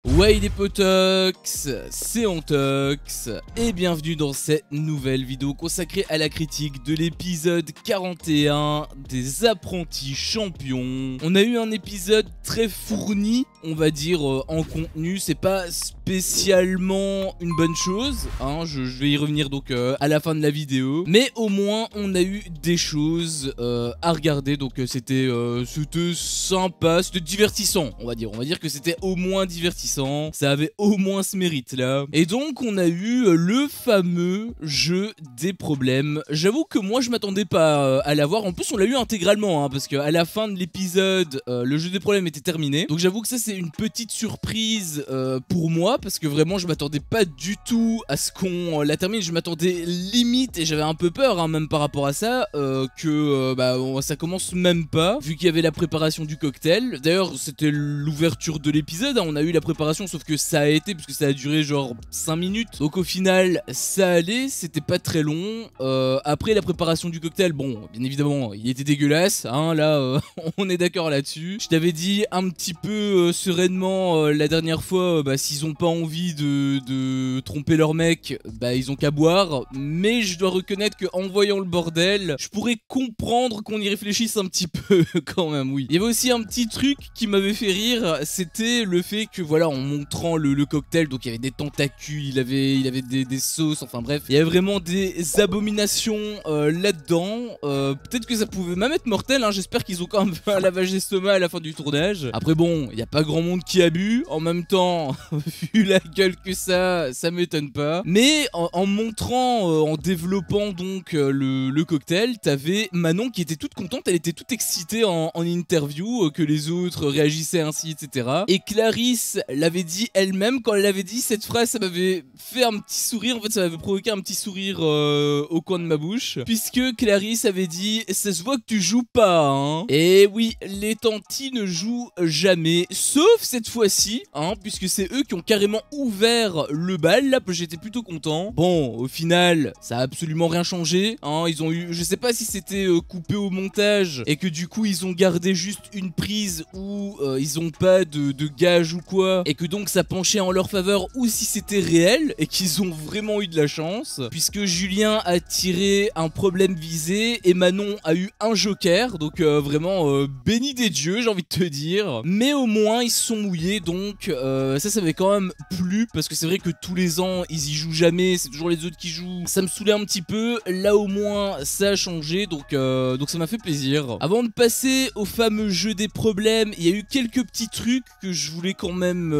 Ouais les potox, c'est Antox et bienvenue dans cette nouvelle vidéo consacrée à la critique de l'épisode 41 des apprentis champions. On a eu un épisode très fourni, on va dire, en contenu. C'est pas spécialement une bonne chose, hein, je vais y revenir donc à la fin de la vidéo. Mais au moins on a eu des choses à regarder, donc c'était sympa, c'était divertissant, on va dire que c'était au moins divertissant. Ça avait au moins ce mérite là. Et donc on a eu le fameux jeu des problèmes. J'avoue que moi je m'attendais pas à l'avoir. En plus on l'a eu intégralement, hein, parce qu'à la fin de l'épisode le jeu des problèmes était terminé. Donc j'avoue que ça c'est une petite surprise pour moi, parce que vraiment je m'attendais pas du tout à ce qu'on la termine. Je m'attendais limite, et j'avais un peu peur, hein, même par rapport à ça, que ça commence même pas, vu qu'il y avait la préparation du cocktail. D'ailleurs c'était l'ouverture de l'épisode, hein, on a eu la préparation, sauf que ça a été, puisque ça a duré genre 5 minutes. Donc au final ça allait, c'était pas très long. Après la préparation du cocktail, bon bien évidemment il était dégueulasse, hein, là on est d'accord là-dessus. Je t'avais dit un petit peu sereinement la dernière fois, s'ils ont pas envie de tromper leur mec, ils ont qu'à boire. Mais je dois reconnaître qu'en voyant le bordel, je pourrais comprendre qu'on y réfléchisse un petit peu quand même, oui. Il y avait aussi un petit truc qui m'avait fait rire, c'était le fait que voilà, en montrant le cocktail, donc il y avait des tentacules, il avait des sauces, enfin bref, il y avait vraiment des abominations là-dedans. Peut-être que ça pouvait même être mortel, hein. J'espère qu'ils ont quand même fait un lavage d'estomac à la fin du tournage. Après bon, il n'y a pas grand monde qui a bu, en même temps, vu la gueule que ça m'étonne pas. Mais en montrant, en développant donc le cocktail, t'avais Manon qui était toute contente, elle était toute excitée en interview, que les autres réagissaient ainsi, etc. Et Clarisse l'avait dit elle-même, quand elle avait dit cette phrase, ça m'avait fait un petit sourire, en fait ça m'avait provoqué un petit sourire au coin de ma bouche, puisque Clarisse avait dit « ça se voit que tu joues pas, hein ». Et oui, les tantis ne jouent jamais, sauf cette fois-ci, hein, puisque c'est eux qui ont carrément ouvert le bal, là j'étais plutôt content. Bon, au final, ça a absolument rien changé, hein, ils ont eu, je sais pas si c'était coupé au montage, et que du coup ils ont gardé juste une prise où ils ont pas de gage ou quoi, et que donc ça penchait en leur faveur, ou si c'était réel et qu'ils ont vraiment eu de la chance, puisque Julien a tiré un problème visé et Manon a eu un joker, donc vraiment béni des dieux, j'ai envie de te dire. Mais au moins ils se sont mouillés, donc ça m'avait quand même plu, parce que c'est vrai que tous les ans ils y jouent jamais, c'est toujours les autres qui jouent, ça me saoulait un petit peu. Là au moins ça a changé, donc ça m'a fait plaisir. Avant de passer au fameux jeu des problèmes, il y a eu quelques petits trucs que je voulais quand même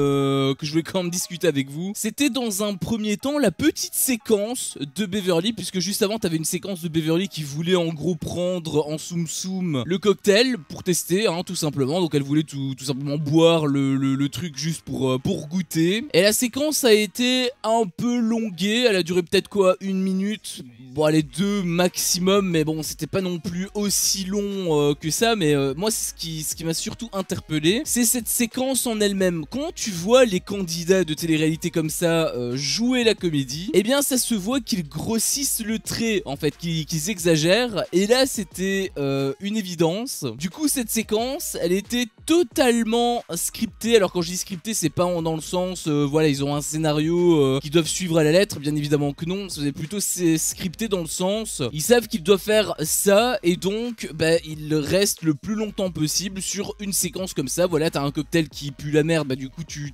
discuter avec vous. C'était dans un premier temps la petite séquence de Beverly, puisque juste avant t'avais une séquence de Beverly qui voulait en gros prendre en soum soum le cocktail pour tester, hein, tout simplement. Donc elle voulait tout simplement boire le truc juste pour goûter. Et la séquence a été un peu longuée, elle a duré peut-être quoi, 1 minute, bon allez 2 maximum, mais bon c'était pas non plus aussi long que ça. Mais moi ce qui m'a surtout interpellé, c'est cette séquence en elle-même. Quand tu vois les candidats de télé-réalité comme ça jouer la comédie, eh bien ça se voit qu'ils grossissent le trait, en fait, qu'ils exagèrent. Et là c'était une évidence. Du coup cette séquence elle était totalement scriptée. Alors quand je dis scriptée, c'est pas dans le sens voilà ils ont un scénario qu'ils doivent suivre à la lettre, bien évidemment que non. C'est plutôt scripté dans le sens ils savent qu'ils doivent faire ça, et donc ils restent le plus longtemps possible sur une séquence comme ça. Voilà, t'as un cocktail qui pue la merde, du coup tu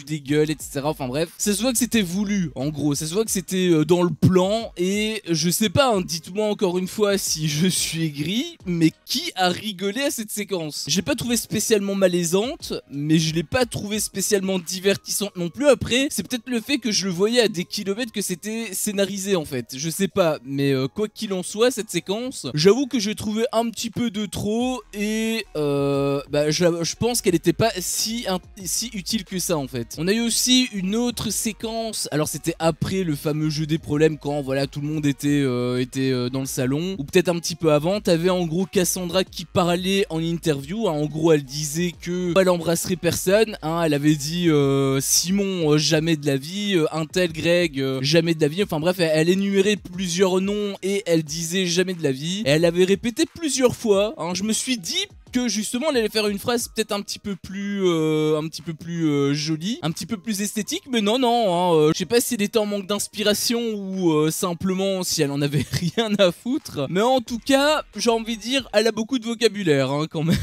dégueules, etc. Enfin bref, ça se voit que c'était voulu, en gros, ça se voit que c'était dans le plan. Et je sais pas, hein, dites-moi encore une fois si je suis aigri, mais qui a rigolé à cette séquence? J'ai pas trouvé spécialement malaisante, mais je l'ai pas trouvé spécialement divertissante non plus. Après, c'est peut-être le fait que je le voyais à des kilomètres que c'était scénarisé, en fait, je sais pas. Mais quoi qu'il en soit, cette séquence, j'avoue que j'ai trouvé un petit peu de trop. Et je pense qu'elle était pas si utile que ça, en fait. On a eu aussi une autre séquence, alors c'était après le fameux jeu des problèmes, quand voilà tout le monde était dans le salon, ou peut-être un petit peu avant. T'avais en gros Cassandra qui parlait en interview, hein. En gros elle disait que elle embrasserait personne, hein. Elle avait dit Simon jamais de la vie, un tel Greg jamais de la vie, enfin bref elle énumérait plusieurs noms et elle disait jamais de la vie, et elle avait répété plusieurs fois, hein. Je me suis dit que justement elle allait faire une phrase peut-être un petit peu plus jolie, un petit peu plus esthétique, mais non, je sais pas si elle était en manque d'inspiration ou simplement si elle en avait rien à foutre, mais en tout cas, j'ai envie de dire, elle a beaucoup de vocabulaire, hein, quand même.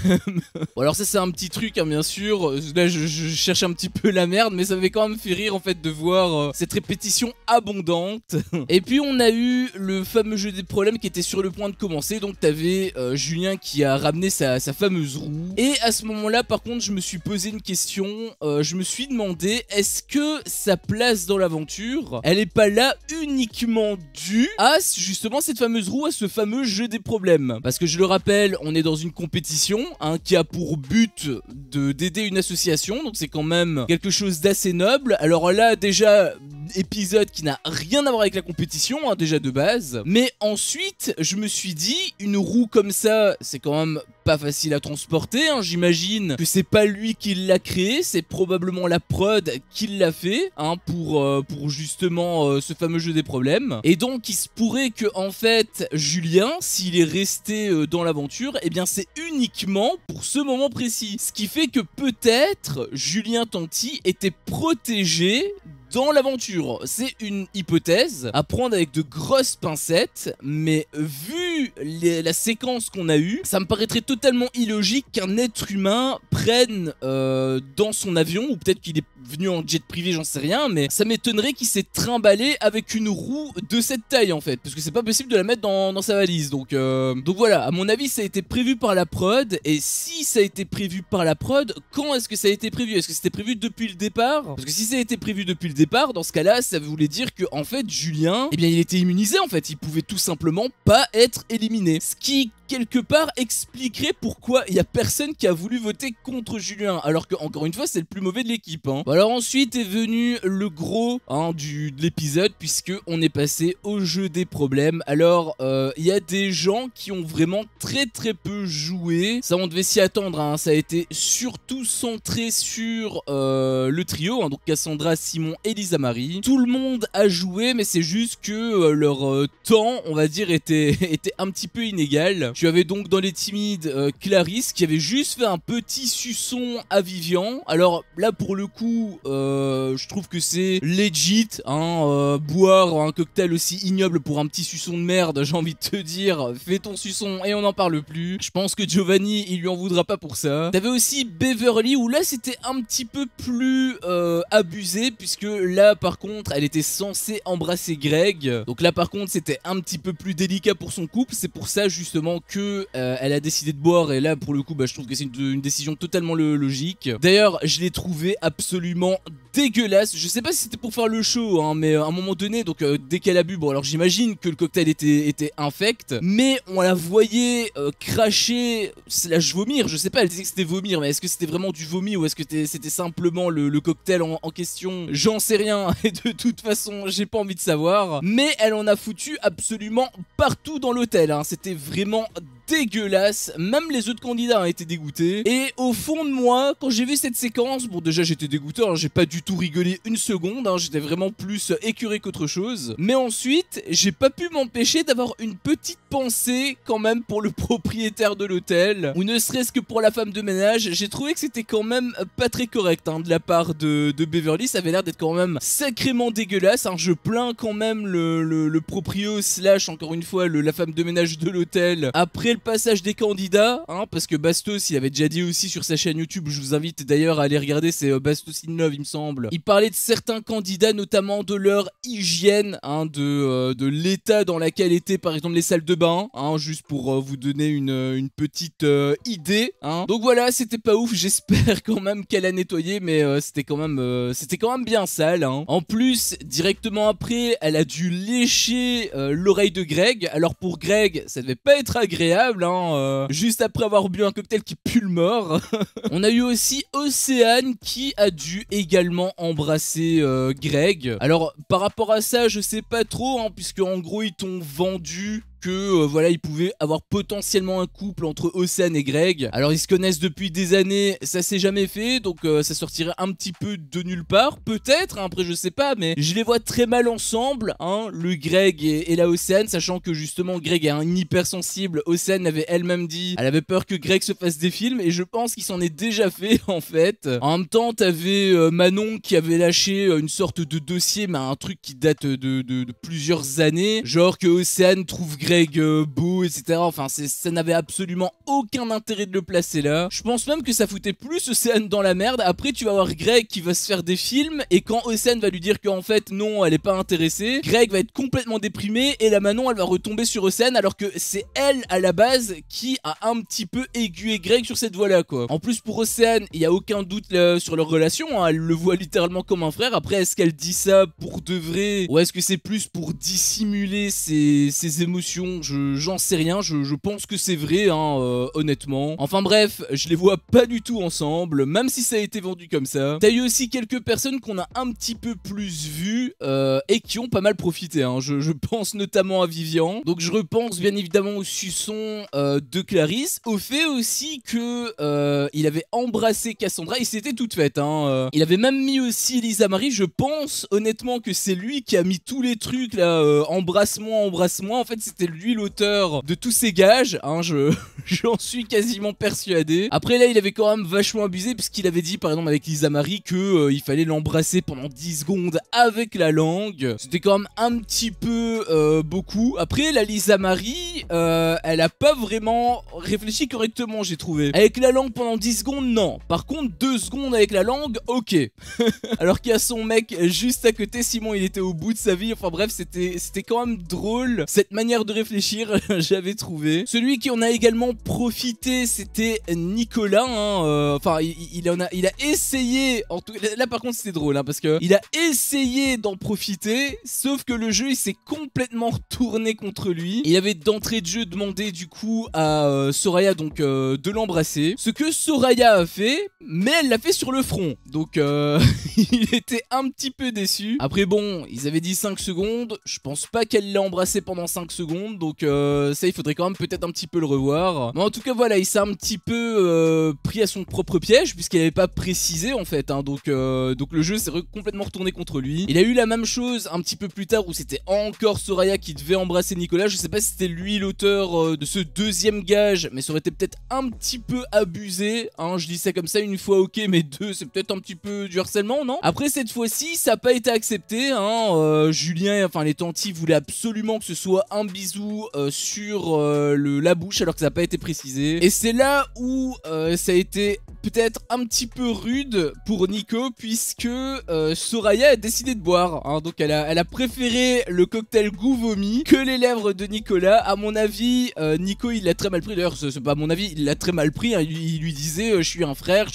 Bon, alors ça c'est un petit truc, hein, bien sûr, là je cherche un petit peu la merde, mais ça m'avait quand même fait rire en fait de voir cette répétition abondante. Et puis on a eu le fameux jeu des problèmes qui était sur le point de commencer, donc t'avais Julien qui a ramené sa fameuse roue, et à ce moment-là par contre je me suis posé une question, je me suis demandé, est-ce que sa place dans l'aventure, elle est pas là uniquement due à justement cette fameuse roue, à ce fameux jeu des problèmes? Parce que je le rappelle, on est dans une compétition, hein, qui a pour but d'aider une association, donc c'est quand même quelque chose d'assez noble. Alors là déjà, épisode qui n'a rien à voir avec la compétition, hein, déjà de base, mais ensuite je me suis dit, une roue comme ça, c'est quand même pas facile à transporter, hein. J'imagine que c'est pas lui qui l'a créé, c'est probablement la prod qui l'a fait, hein, pour justement ce fameux jeu des problèmes. Et donc il se pourrait que en fait Julien, s'il est resté dans l'aventure, eh bien c'est uniquement pour ce moment précis. Ce qui fait que peut-être Julien Tanti était protégé dans l'aventure. C'est une hypothèse à prendre avec de grosses pincettes, mais vu la séquence qu'on a eue, ça me paraîtrait totalement illogique qu'un être humain prenne dans son avion, ou peut-être qu'il est venu en jet privé, j'en sais rien, mais ça m'étonnerait qu'il s'est trimballé avec une roue de cette taille en fait, parce que c'est pas possible de la mettre dans sa valise. Donc voilà, à mon avis ça a été prévu par la prod, et si ça a été prévu par la prod, quand est-ce que ça a été prévu? Est-ce que c'était prévu depuis le départ? Parce que si ça a été prévu depuis le départ, dans ce cas-là, ça voulait dire que en fait Julien, eh bien il était immunisé en fait, il pouvait tout simplement pas être éliminé. Ce qui quelque part expliquerait pourquoi il y a personne qui a voulu voter contre Julien, alors que encore une fois c'est le plus mauvais de l'équipe, hein. Bon, alors ensuite est venu le gros, hein, de l'épisode, puisque on est passé au jeu des problèmes. Alors il y a des gens qui ont vraiment très peu joué, ça on devait s'y attendre, hein. Ça a été surtout centré sur le trio, hein, donc Cassandra, Simon et Lisa Marie. Tout le monde a joué, mais c'est juste que leur temps, on va dire, était un petit peu inégal. Tu avais donc dans les timides Clarisse qui avait juste fait un petit suçon à Vivian. Alors là pour le coup je trouve que c'est legit, hein, boire un cocktail aussi ignoble pour un petit suçon de merde, j'ai envie de te dire, fais ton suçon et on n'en parle plus. Je pense que Giovanni il lui en voudra pas pour ça. T'avais aussi Beverly où là c'était un petit peu plus abusé, puisque là par contre elle était censée embrasser Greg, donc là par contre c'était un petit peu plus délicat pour son couple. C'est pour ça justement que elle a décidé de boire, et là pour le coup je trouve que c'est une décision totalement logique. D'ailleurs je l'ai trouvé absolument dégueulasse. Je sais pas si c'était pour faire le show, hein, mais à un moment donné, donc dès qu'elle a bu, bon alors j'imagine que le cocktail était infect, mais on la voyait cracher slash vomir. Je sais pas, elle disait que c'était vomir, mais est-ce que c'était vraiment du vomi ou est-ce que c'était simplement le cocktail en question? J'en sais rien, et de toute façon j'ai pas envie de savoir, mais elle en a foutu absolument partout dans l'hôtel, hein. C'était vraiment dégueulasse, même les autres candidats ont été dégoûtés. Et au fond de moi, quand j'ai vu cette séquence, bon déjà j'étais dégoûté, hein, j'ai pas du tout rigolé une seconde, hein, j'étais vraiment plus écœuré qu'autre chose. Mais ensuite, j'ai pas pu m'empêcher d'avoir une petite pensée quand même pour le propriétaire de l'hôtel, ou ne serait-ce que pour la femme de ménage. J'ai trouvé que c'était quand même pas très correct, hein, de la part de Beverly. Ça avait l'air d'être quand même sacrément dégueulasse, hein. Je plains quand même le proprio slash encore une fois la femme de ménage de l'hôtel après le passage des candidats, hein, parce que Bastos il avait déjà dit aussi sur sa chaîne YouTube, je vous invite d'ailleurs à aller regarder, c'est Bastos in Love il me semble. Il parlait de certains candidats, notamment de leur hygiène, hein, de l'état dans lequel étaient par exemple les salles de bain, hein, juste pour vous donner une petite idée, hein. Donc voilà, c'était pas ouf, j'espère quand même qu'elle a nettoyé, mais c'était quand même bien sale, hein. En plus, directement après, elle a dû lécher l'oreille de Greg. Alors pour Greg, ça devait pas être agréable, hein, juste après avoir bu un cocktail qui pue le mort. On a eu aussi Océane qui a dû également embrasser Greg. Alors par rapport à ça, je sais pas trop, hein, puisque en gros ils t'ont vendu que voilà, il pouvait avoir potentiellement un couple entre Océane et Greg. Alors ils se connaissent depuis des années, ça s'est jamais fait, donc ça sortirait un petit peu de nulle part, peut-être, hein, après je sais pas, mais je les vois très mal ensemble, hein, le Greg et la Océane, sachant que justement Greg est un hypersensible. Océane avait elle-même dit, elle avait peur que Greg se fasse des films, et je pense qu'il s'en est déjà fait en fait. En même temps, t'avais Manon qui avait lâché une sorte de dossier, mais un truc qui date de plusieurs années, genre que Océane trouve Greg beau, etc. Enfin, ça n'avait absolument aucun intérêt de le placer là. Je pense même que ça foutait plus Océane dans la merde. Après, tu vas avoir Greg qui va se faire des films, et quand Océane va lui dire qu'en fait non, elle est pas intéressée, Greg va être complètement déprimé, et la Manon elle va retomber sur Océane, alors que c'est elle à la base qui a un petit peu aiguillé Greg sur cette voie là quoi. En plus pour Océane, il y a aucun doute sur leur relation, hein, elle le voit littéralement comme un frère. Après, est-ce qu'elle dit ça pour de vrai, ou est-ce que c'est plus pour dissimuler ses émotions? J'en sais rien, je pense que c'est vrai, hein, honnêtement. Enfin bref, je les vois pas du tout ensemble, même si ça a été vendu comme ça. T'as eu aussi quelques personnes qu'on a un petit peu plus vues et qui ont pas mal profité, hein. Je pense notamment à Vivian, donc je repense bien évidemment au suçon de Clarisse, au fait aussi que il avait embrassé Cassandra, et c'était toute faite, hein. Il avait même mis aussi Lisa Marie. Je pense honnêtement que c'est lui qui a mis tous les trucs là, embrasse-moi, embrasse-moi. En fait, c'était lui l'auteur de tous ces gages, hein, j'en suis quasiment persuadé. Après là, il avait quand même vachement abusé, puisqu'il avait dit par exemple avec Lisa Marie que il fallait l'embrasser pendant 10 secondes avec la langue. C'était quand même un petit peu beaucoup. Après la Lisa Marie, elle a pas vraiment réfléchi correctement, j'ai trouvé. Avec la langue pendant 10 secondes, non. Par contre, 2 secondes avec la langue, ok. Alors qu'il y a son mec juste à côté, Simon, il était au bout de sa vie. Enfin bref, c'était quand même drôle, cette manière de réfléchir, j'avais trouvé. Celui qui en a également profité, c'était Nicolas, hein. Enfin, il a essayé, en tout, là par contre c'était drôle, hein, parce que il a essayé d'en profiter, sauf que le jeu il s'est complètement retourné contre lui. Il avait d'entrée de jeu demandé du coup à Soraya donc de l'embrasser, ce que Soraya a fait, mais elle l'a fait sur le front, donc il était un petit peu déçu. Après bon, ils avaient dit 5 secondes, je pense pas qu'elle l'a embrassé pendant 5 secondes, donc ça il faudrait quand même peut-être un petit peu le revoir. Mais en tout cas voilà, il s'est un petit peu pris à son propre piège, puisqu'il avait pas précisé en fait, hein, donc le jeu s'est complètement retourné contre lui. Il a eu la même chose un petit peu plus tard, où c'était encore Soraya qui devait embrasser Nicolas. Je sais pas si c'était lui l'auteur de ce deuxième gage, mais ça aurait été peut-être un petit peu abusé, hein, je dis ça comme ça, une fois ok, mais deux c'est peut-être un petit peu du harcèlement, non? Après cette fois-ci ça n'a pas été accepté, hein, Julien, enfin les tantis voulaient absolument que ce soit un bisou sur la bouche, alors que ça n'a pas été précisé. Et c'est là où ça a été peut-être un petit peu rude pour Nico, puisque Soraya a décidé de boire, hein, donc elle a préféré le cocktail goût vomi que les lèvres de Nicolas. À mon avis, Nico il l'a très mal pris, d'ailleurs c'est pas à mon avis, il l'a très mal pris, hein. Il lui disait je suis un frère,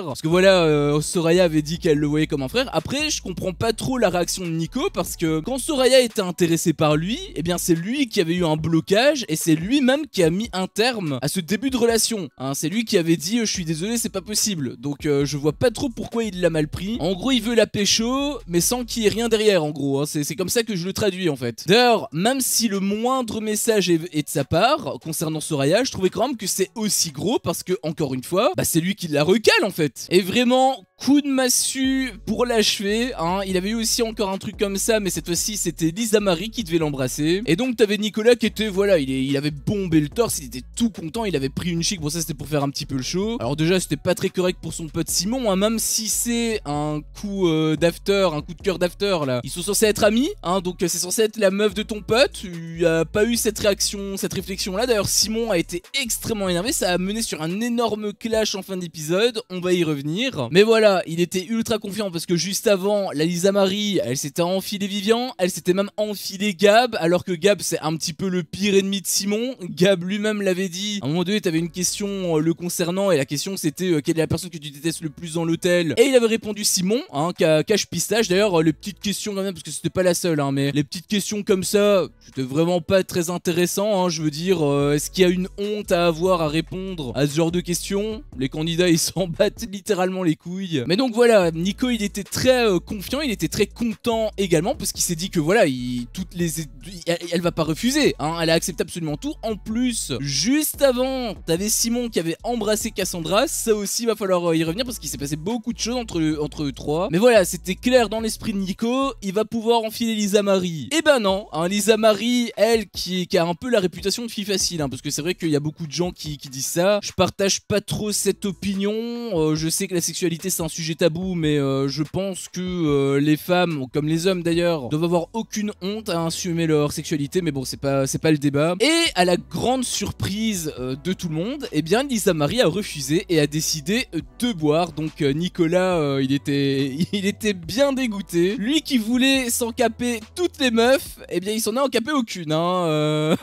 parce que voilà, Soraya avait dit qu'elle le voyait comme un frère. Après je comprends pas trop la réaction de Nico, parce que quand Soraya était intéressée par lui, eh bien c'est lui qui avait eu un blocage, et c'est lui-même qui a mis un terme à ce début de relation, hein. C'est lui qui avait dit je suis désolé, c'est pas possible. Donc je vois pas trop pourquoi il l'a mal pris. En gros il veut la pécho, mais sans qu'il y ait rien derrière, en gros, hein. C'est comme ça que je le traduis en fait. D'ailleurs, même si le moindre message est de sa part concernant Soraya, je trouvais quand même que c'est aussi gros, parce que encore une fois, bah c'est lui qui la recale en fait. Et vraiment, coup de massue pour l'achever, hein. Il avait eu aussi encore un truc comme ça, mais cette fois-ci c'était Lisa Marie qui devait l'embrasser. Et donc t'avais Nicolas qui était, voilà, il avait bombé le torse, il était tout content, il avait pris une chic. Bon ça c'était pour faire un petit peu le show. Alors déjà c'était pas très correct pour son pote Simon, hein, même si c'est un coup d'after, un coup de cœur d'after là. Ils sont censés être amis, hein, donc c'est censé être la meuf de ton pote. Il n'y a pas eu cette réaction, cette réflexion là. D'ailleurs Simon a été extrêmement énervé, ça a mené sur un énorme clash en fin d'épisode, on va y revenir. Mais voilà, il était ultra confiant, parce que juste avant, la Lisa Marie, elle s'était enfilée Vivian, elle s'était même enfilée Gab, alors que Gab c'est un petit peu le pire ennemi de Simon. Gab lui-même l'avait dit, à un moment donné t'avais une question le concernant, et la question c'était quelle est la personne que tu détestes le plus dans l'hôtel, et il avait répondu Simon, hein, cache pistache. D'ailleurs les petites questions quand même, parce que c'était pas la seule, hein, mais les petites questions comme ça, c'était vraiment pas très intéressant, hein. Je veux dire, est-ce qu'il y a une honte à avoir à répondre à ce genre de questions? Les candidats ils s'en battent littéralement les couilles. fille. Mais donc voilà, Nico il était très confiant, il était très content également parce qu'il s'est dit que voilà, elle va pas refuser, hein, elle a accepté absolument tout. En plus, juste avant, t'avais Simon qui avait embrassé Cassandra, ça aussi va falloir y revenir parce qu'il s'est passé beaucoup de choses entre eux trois. Mais voilà, c'était clair dans l'esprit de Nico, il va pouvoir enfiler Lisa Marie. Et ben non, hein, Lisa Marie, elle qui a un peu la réputation de fille facile, hein, parce que c'est vrai qu'il y a beaucoup de gens qui disent ça. Je partage pas trop cette opinion, je sais que la sexualité c'est un sujet tabou, mais je pense que les femmes, comme les hommes d'ailleurs, doivent avoir aucune honte à assumer leur sexualité, mais bon, c'est pas le débat. Et à la grande surprise de tout le monde, eh bien Lisa Marie a refusé et a décidé de boire. Donc Nicolas, il était bien dégoûté. Lui qui voulait s'encaper toutes les meufs, eh bien il s'en a encapé aucune, hein.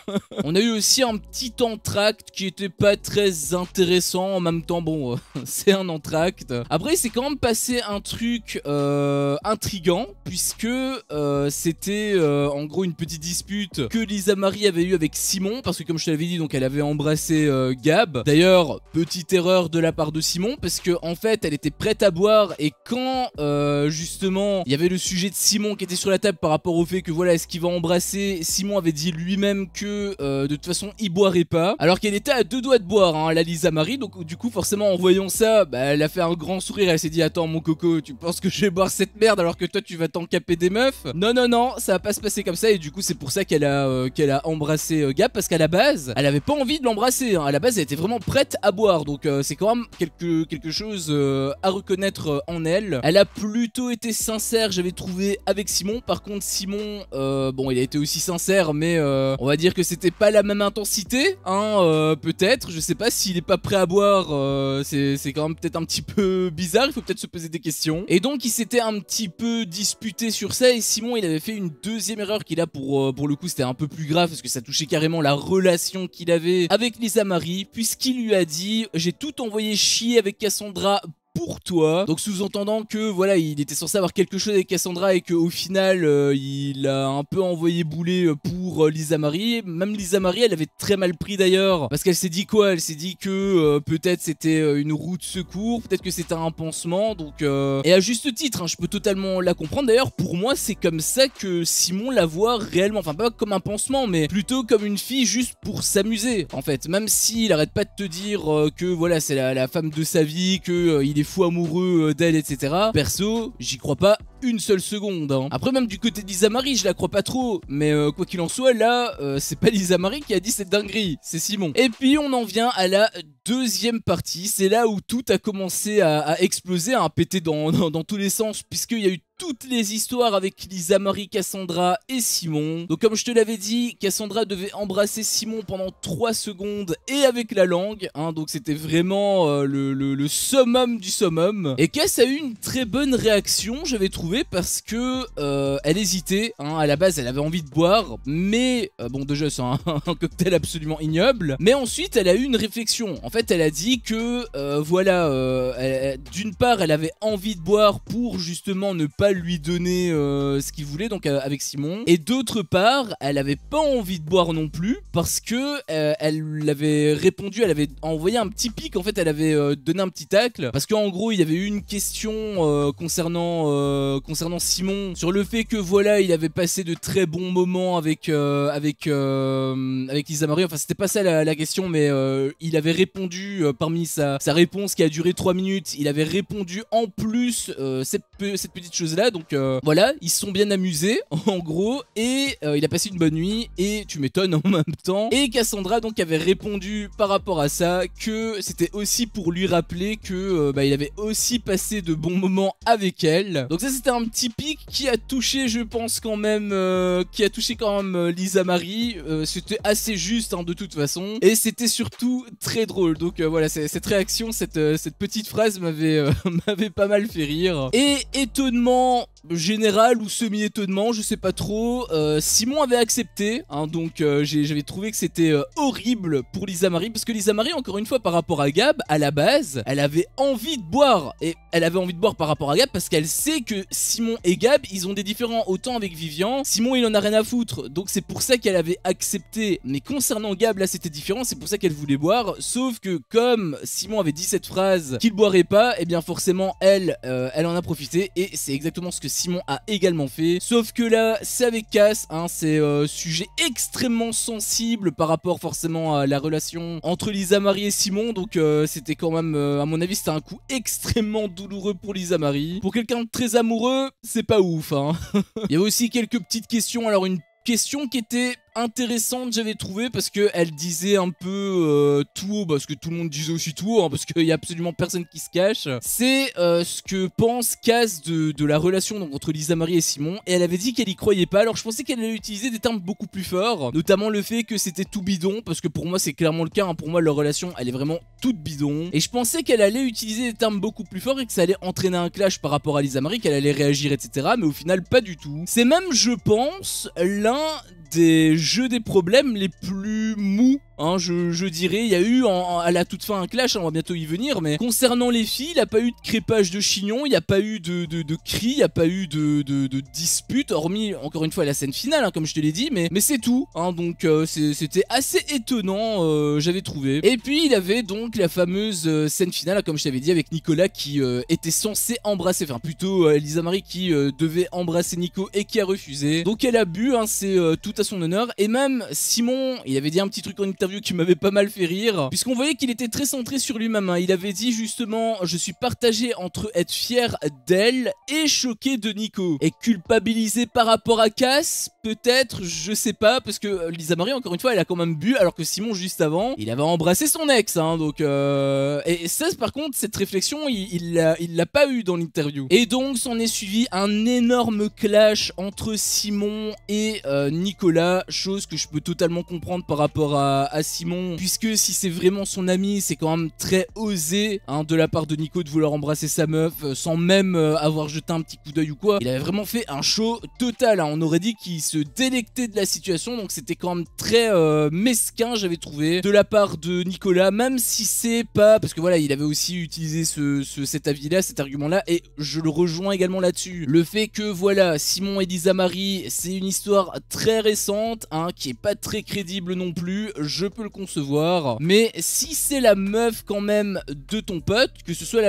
On a eu aussi un petit entracte qui était pas très intéressant. En même temps, bon, c'est un entracte. Après, il s'est quand même passé un truc intriguant, puisque c'était en gros une petite dispute que Lisa Marie avait eu avec Simon, parce que comme je te l'avais dit, donc elle avait embrassé Gab. D'ailleurs, petite erreur de la part de Simon, parce que en fait, elle était prête à boire, et quand justement il y avait le sujet de Simon qui était sur la table par rapport au fait que voilà, est-ce qu'il va embrasser, Simon avait dit lui-même que de toute façon il boirait pas, alors qu'elle était à deux doigts de boire, hein, la Lisa Marie. Donc du coup forcément en voyant ça, bah, elle a fait un grand sourire, elle s'est dit attends mon coco, tu penses que je vais boire cette merde alors que toi tu vas t'encaper des meufs? Non non non, ça va pas se passer comme ça. Et du coup c'est pour ça qu'elle a embrassé Gab, parce qu'à la base elle avait pas envie de l'embrasser, hein. À la base elle était vraiment prête à boire, donc c'est quand même quelque chose à reconnaître en elle. Elle a plutôt été sincère, j'avais trouvé, avec Simon. Par contre Simon, bon il a été aussi sincère, mais on va dire que c'était pas la même intensité, hein, peut-être, je sais pas s'il est pas prêt à boire, c'est quand même peut-être un petit peu bizarre, il faut peut-être se poser des questions. Et donc il s'était un petit peu disputé sur ça, et Simon il avait fait une deuxième erreur qui là pour le coup c'était un peu plus grave, parce que ça touchait carrément la relation qu'il avait avec Lisa Marie, puisqu'il lui a dit j'ai tout envoyé chier avec Cassandra pour toi. Donc sous-entendant que voilà, il était censé avoir quelque chose avec Cassandra et qu'au final il a un peu envoyé bouler pour Lisa Marie. Même Lisa Marie elle avait très mal pris d'ailleurs, parce qu'elle s'est dit quoi? Elle s'est dit que peut-être c'était une roue de secours, peut-être que c'était un pansement. Donc et à juste titre, hein, je peux totalement la comprendre. D'ailleurs pour moi c'est comme ça que Simon la voit réellement, enfin pas comme un pansement, mais plutôt comme une fille juste pour s'amuser en fait. Même s'il arrête pas de te dire que voilà c'est la femme de sa vie, que il est fou amoureux d'elle, etc. Perso, j'y crois pas une seule seconde, hein. Après même du côté de Lisa Marie, je la crois pas trop, mais quoi qu'il en soit, là, c'est pas Lisa Marie qui a dit cette dinguerie, c'est Simon. Et puis on en vient à la deuxième partie, c'est là où tout a commencé à exploser, à péter dans tous les sens, puisqu'il y a eu toutes les histoires avec Lisa Marie, Cassandra et Simon. Donc comme je te l'avais dit, Cassandra devait embrasser Simon pendant 3 secondes et avec la langue, hein, donc c'était vraiment le summum du summum. Et Cass a eu une très bonne réaction, j'avais trouvé, parce que elle hésitait, hein. À la base elle avait envie de boire, mais bon déjà c'est un cocktail absolument ignoble. Mais ensuite elle a eu une réflexion. En fait elle a dit que voilà, d'une part elle avait envie de boire pour justement ne pas lui donner ce qu'il voulait, donc avec Simon, et d'autre part elle avait pas envie de boire non plus, parce que elle avait répondu, elle avait envoyé un petit pic, en fait elle avait donné un petit tacle, parce qu'en gros il y avait eu une question concernant Simon, sur le fait que voilà il avait passé de très bons moments avec Lisa Marie. Enfin c'était pas ça la question, mais il avait répondu parmi sa réponse qui a duré 3 minutes, il avait répondu en plus cette petite chose là. Donc voilà, ils se sont bien amusés en gros, et il a passé une bonne nuit, et tu m'étonnes en même temps. Et Cassandra donc avait répondu par rapport à ça que c'était aussi pour lui rappeler que il avait aussi passé de bons moments avec elle. Donc ça c'était un petit pic qui a touché, je pense quand même, Lisa Marie. C'était assez juste, hein, de toute façon, et c'était surtout très drôle. Donc voilà, cette réaction, cette petite phrase m'avait pas mal fait rire. Et étonnement étonnement général ou semi-étonnement, je sais pas trop. Simon avait accepté, hein, donc j'avais trouvé que c'était horrible pour Lisa Marie, parce que Lisa Marie, encore une fois, par rapport à Gab, à la base, elle avait envie de boire, et elle avait envie de boire par rapport à Gab, parce qu'elle sait que Simon et Gab, ils ont des différends. Autant avec Vivian, Simon il en a rien à foutre, donc c'est pour ça qu'elle avait accepté. Mais concernant Gab, là c'était différent, c'est pour ça qu'elle voulait boire, sauf que comme Simon avait dit cette phrase qu'il boirait pas, et bien forcément elle en a profité, et c'est exactement ce que Simon a également fait. Sauf que là c'est avec Cass, hein, c'est sujet extrêmement sensible par rapport forcément à la relation entre Lisa Marie et Simon, donc c'était quand même, à mon avis c'était un coup extrêmement douloureux pour Lisa Marie. Pour quelqu'un de très amoureux, c'est pas ouf, hein. Il y avait aussi quelques petites questions, alors une question qui était intéressante, j'avais trouvé, parce que elle disait un peu tout haut, parce que tout le monde disait aussi tout haut, hein, parce qu'il y a absolument personne qui se cache. C'est ce que pense Cass de la relation donc, entre Lisa Marie et Simon, et elle avait dit qu'elle y croyait pas. Alors je pensais qu'elle allait utiliser des termes beaucoup plus forts, notamment le fait que c'était tout bidon, parce que pour moi c'est clairement le cas, hein. Pour moi leur relation elle est vraiment toute bidon, et je pensais qu'elle allait utiliser des termes beaucoup plus forts et que ça allait entraîner un clash par rapport à Lisa Marie, qu'elle allait réagir etc, mais au final pas du tout. C'est même, je pense, l'un des jeux des problèmes les plus mous, hein, je dirais. Il y a eu à la toute fin un clash, hein, on va bientôt y venir, mais concernant les filles, il n'y a pas eu de crépage de chignon, il n'y a pas eu de cris, il n'y a pas eu de dispute, hormis encore une fois la scène finale, hein, comme je te l'ai dit, mais c'est tout, hein, donc c'était assez étonnant, j'avais trouvé. Et puis il avait donc la fameuse scène finale, comme je t'avais dit, avec Nicolas qui était censé embrasser, enfin plutôt Lisa Marie qui devait embrasser Nico et qui a refusé. Donc elle a bu, hein, c'est tout à son honneur, et même Simon, il avait dit un petit truc en interview qui m'avait pas mal fait rire, puisqu'on voyait qu'il était très centré sur lui-même, hein. Il avait dit justement: je suis partagé entre être fier d'elle et choqué de Nico. Et culpabilisé par rapport à Cass, peut-être, je sais pas, parce que Lisa Marie, encore une fois, elle a quand même bu, alors que Simon, juste avant, il avait embrassé son ex, hein, donc et ça, par contre, cette réflexion, il l'a pas eu dans l'interview. Et donc, s'en est suivi un énorme clash entre Simon et Nicolas, chose que je peux totalement comprendre par rapport à Simon, puisque si c'est vraiment son ami, c'est quand même très osé, hein, de la part de Nico de vouloir embrasser sa meuf sans même avoir jeté un petit coup d'œil ou quoi. Il avait vraiment fait un show total, hein. On aurait dit qu'il se délectait de la situation, donc c'était quand même très mesquin, j'avais trouvé, de la part de Nicolas, même si c'est pas, parce que voilà, il avait aussi utilisé cet avis-là, cet argument-là, et je le rejoins également là-dessus. Le fait que voilà, Simon et Lisa Marie, c'est une histoire très récente, hein, qui est pas très crédible non plus, je peux le concevoir, mais si c'est la meuf quand même de ton pote, que ce soit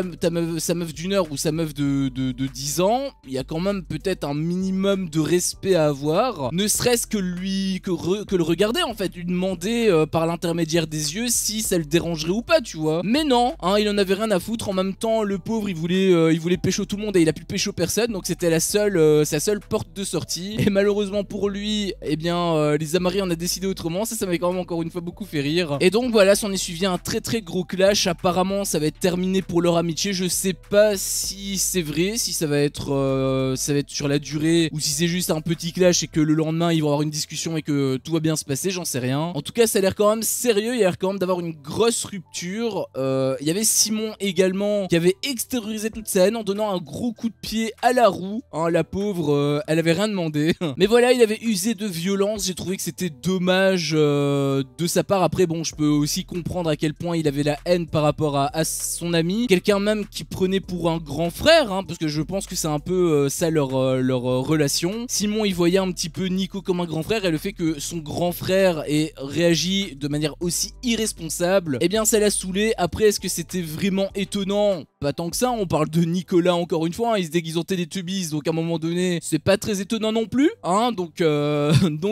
sa meuf d'une heure ou sa meuf de 10 ans, il y a quand même peut-être un minimum de respect à avoir, ne serait-ce que le regarder en fait, lui demander par l'intermédiaire des yeux si ça le dérangerait ou pas, tu vois. Mais non, hein, il en avait rien à foutre. En même temps, le pauvre, il voulait pécho tout le monde et il a pu pécho personne, donc c'était sa seule porte de sortie. Et malheureusement pour lui, eh bien, Lisa Marie en a décidé autrement. Ça m'avait quand même encore une fois beaucoup fait rire. Et donc voilà, s'en est suivi un très très gros clash. Apparemment, ça va être terminé pour leur amitié. Je sais pas si c'est vrai, si ça va être sur la durée ou si c'est juste un petit clash et que le lendemain ils vont avoir une discussion et que tout va bien se passer, j'en sais rien. En tout cas, ça a l'air quand même sérieux, il a l'air quand même d'avoir une grosse rupture. Il y avait Simon également qui avait extériorisé toute sa haine en donnant un gros coup de pied à la roue, hein, la pauvre, elle avait rien demandé. Mais voilà, il avait usé de violence, j'ai trouvé que c'était dommage de sa part. Après bon, je peux aussi comprendre à quel point il avait la haine par rapport à son ami, quelqu'un même qui prenait pour un grand frère, hein, parce que je pense que c'est un peu ça leur relation. Simon, il voyait un petit peu Nico comme un grand frère, et le fait que son grand frère ait réagi de manière aussi irresponsable, eh bien ça l'a saoulé. Après, est-ce que c'était vraiment étonnant? Pas tant que ça, on parle de Nicolas encore une fois, hein, il se déguise en Teletubbies, donc à un moment donné, c'est pas très étonnant non plus, hein, donc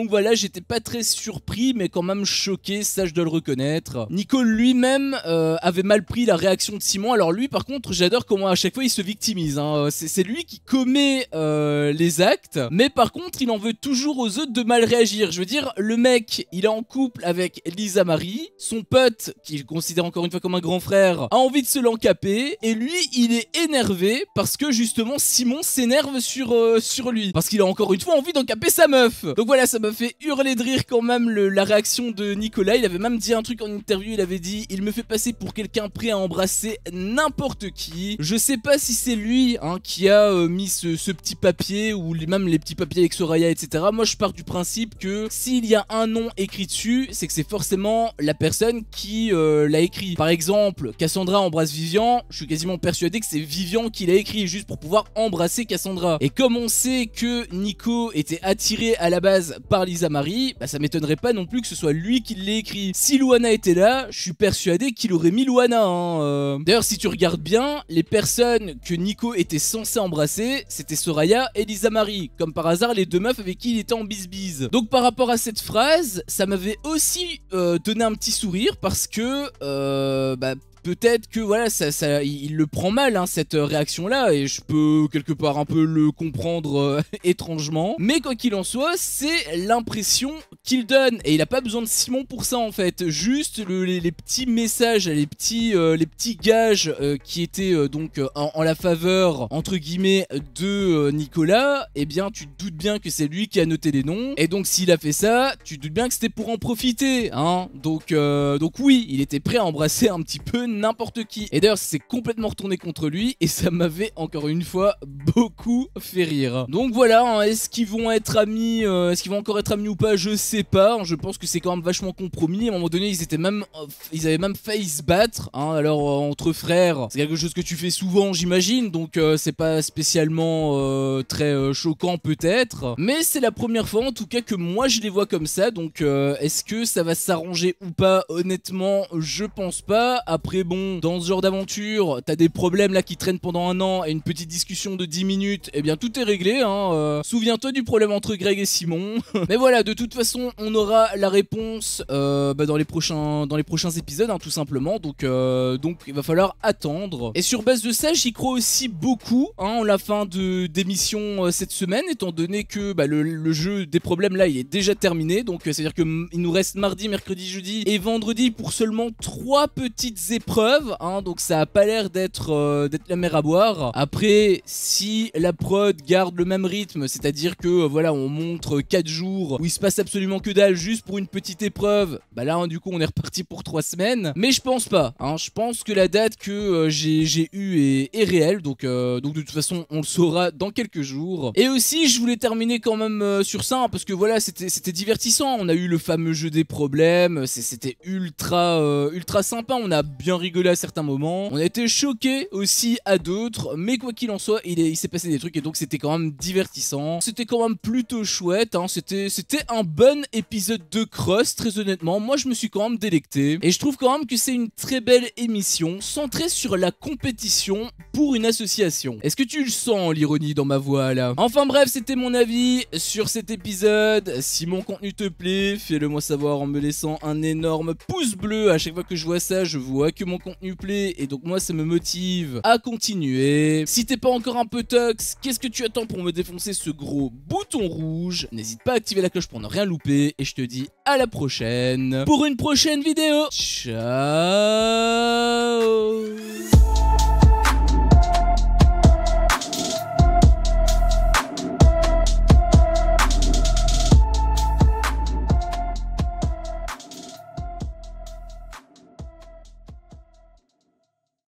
voilà, j'étais pas très surpris, mais quand même choqué, ça je dois le reconnaître. Nico lui-même avait mal pris la réaction de Simon. Alors lui, par contre, j'adore comment à chaque fois il se victimise, hein. C'est lui qui commet les actes, mais par contre, il en veut toujours aux autres de mal réagir. Je veux dire, le mec, il est en couple avec Lisa Marie, son pote, qu'il considère encore une fois comme un grand frère, a envie de se l'encaper, et lui, il est énervé parce que justement Simon s'énerve sur lui. Parce qu'il a encore une fois envie d'encaper sa meuf. Donc voilà, ça m'a fait hurler de rire quand même la réaction de Nicolas. Il avait même dit un truc en interview, il avait dit: il me fait passer pour quelqu'un prêt à embrasser n'importe qui. Je sais pas si c'est lui qui a mis ce petit papier ou même les petits papiers avec Soraya, etc. Moi je pars du principe que s'il y a un nom écrit dessus, c'est que c'est forcément la personne qui l'a écrit. Par exemple, Cassandra embrasse Vivian, je suis quasiment persuadé que c'est Vivian qui l'a écrit juste pour pouvoir embrasser Cassandra. Et comme on sait que Nico était attiré à la base par Lisa Marie, bah ça m'étonnerait pas non plus que ce soit lui qui l'ait écrit. Si Luana était là, je suis persuadé qu'il aurait mis Luana. D'ailleurs, si tu regardes bien, les personnes que Nico était censé embrasser, c'était Soraya et Lisa Marie. Comme par hasard, les deux meufs avec qui il était en bisbise. Donc par rapport à cette phrase, ça m'avait aussi donné un petit sourire parce que peut-être que voilà, il le prend mal cette réaction là, et je peux quelque part un peu le comprendre étrangement. Mais quoi qu'il en soit, c'est l'impression qu'il donne, et il a pas besoin de Simon pour ça en fait. Juste les petits messages, les petits gages qui étaient donc en la faveur entre guillemets de Nicolas. Et bien tu te doutes bien que c'est lui qui a noté les noms, et donc s'il a fait ça, tu te doutes bien que c'était pour en profiter, donc oui, il était prêt à embrasser un petit peu n'importe qui. Et d'ailleurs c'est complètement retourné contre lui, et ça m'avait encore une fois beaucoup fait rire. Donc voilà, est-ce qu'ils vont être amis, est-ce qu'ils vont encore être amis ou pas, je sais pas. Je pense que c'est quand même vachement compromis. À un moment donné ils avaient même failli se battre, alors entre frères c'est quelque chose que tu fais souvent j'imagine, donc c'est pas spécialement très choquant peut-être, mais c'est la première fois en tout cas que moi je les vois comme ça. Donc est-ce que ça va s'arranger ou pas? Honnêtement je pense pas. Après bon, dans ce genre d'aventure, t'as des problèmes là qui traînent pendant un an, et une petite discussion de 10 minutes, et bien tout est réglé, souviens-toi du problème entre Greg et Simon. Mais voilà, de toute façon on aura la réponse dans les prochains épisodes, tout simplement. Donc il va falloir attendre, et sur base de ça j'y crois aussi beaucoup en la fin d'émission cette semaine, étant donné que le jeu des problèmes là il est déjà terminé. Donc c'est à dire que il nous reste mardi, mercredi, jeudi et vendredi pour seulement 3 petites épreuves, donc ça a pas l'air d'être la mer à boire. Après, si la prod garde le même rythme, c'est à dire que voilà, on montre 4 jours où il se passe absolument que dalle juste pour une petite épreuve, là du coup on est reparti pour 3 semaines. Mais je pense pas, je pense que la date que j'ai eue est réelle, donc de toute façon on le saura dans quelques jours. Et aussi je voulais terminer quand même sur ça, parce que voilà, c'était divertissant. On a eu le fameux jeu des problèmes, c'était ultra sympa, on a bien rigolé à certains moments, on a été choqués aussi à d'autres, mais quoi qu'il en soit il s'est passé des trucs, et donc c'était quand même divertissant, c'était quand même plutôt chouette, c'était un bon épisode de Cross, très honnêtement. Moi je me suis quand même délecté, et je trouve quand même que c'est une très belle émission centrée sur la compétition pour une association. Est-ce que tu le sens, l'ironie dans ma voix là? Enfin bref, c'était mon avis sur cet épisode. Si mon contenu te plaît, fais-le moi savoir en me laissant un énorme pouce bleu. À chaque fois que je vois ça, je vois que mon contenu plaît, et donc moi ça me motive à continuer. Si t'es pas encore un peu tox, qu'est-ce que tu attends pour me défoncer ce gros bouton rouge? N'hésite pas à activer la cloche pour ne rien louper, et je te dis à la prochaine pour une prochaine vidéo. Ciao.